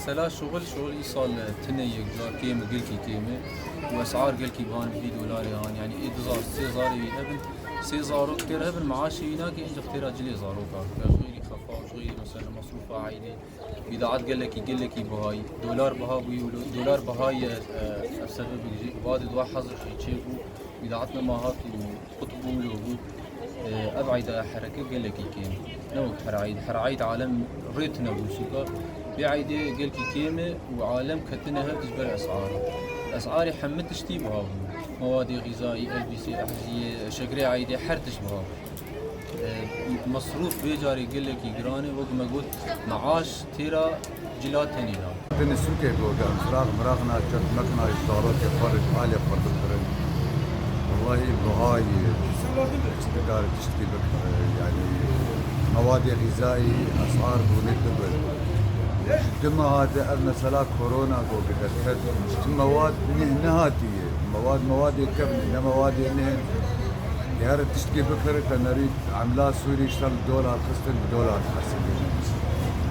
مثلا شغل ايصال تنية جار كيمة قلكي كيمة واسعار قلكي بان في دولار يعني ادزار سيزار يهبن سيزارو كتير هبن معاشي هناك انت اختيار اجلي زارو كار شغيري خفاف شغيري مثلا مصروف عائلي بضاعات قال لك بهاي دولار بها بيقولوا دولار بهاي السبب يجي بعد دوا حظر في تشيكو بضاعتنا ما هات وقطبوا له أبعد حركة قال لك كيم نو حرايد عالم ريتنا بوسوكا بعيد قال كيمة وعالم كتنها تجبر أسعار حمد تشتي بها مواد غذائية ألبسة أحذية شجرة عايدة حرتش بها مصروف بيجاري قال لك جراني وقت ما قلت معاش ترى جلات هنينا بالنسبة لي مراغنا كانت مكنة إصدارات يفرج مالية فرد الترند والله بهاي تقدر تشتري يعني مواد غذائي اسعار دون الدبل جدما هذا أبنى سلا كورونا قو قدرت مواد نهاتية مواد كبن إنما مواد إنهن يا ريت تشتكي بكرة نريد عملاء سوري يشتغل بدولار خصتن بدولار حسنين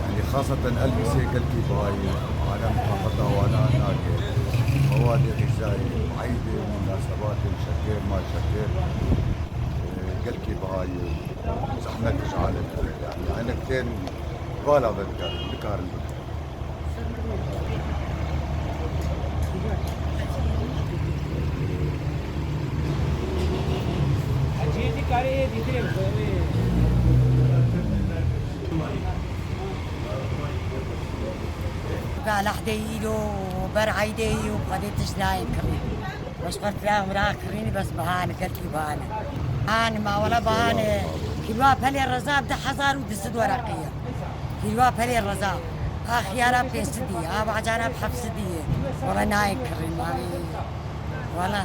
يعني خاصة ألبسة قلتي بهاي أنا متقطع وأنا ناقل مواد غذائي عيدة مناسبات شكر ما شكر قلتي بهاي زحمة تجعلك يعني أنا كثير بالا بكار قال حديدو وبرعي دي وقديتش نايم كريم بس قلت له مراك كريني بس بهاني قلت لي بهاني هاني ما ولا بهاني كيلوا بهلي الرزاب ده حزار ودسد ورقية كيلوا بهلي الرزاب خيارة بيسدية بعجانا بحفسدية والله نايم كريم والله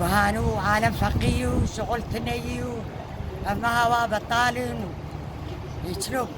بهانو عالم فقيه وشغل ثنيه أما هوا بطالين يشلوك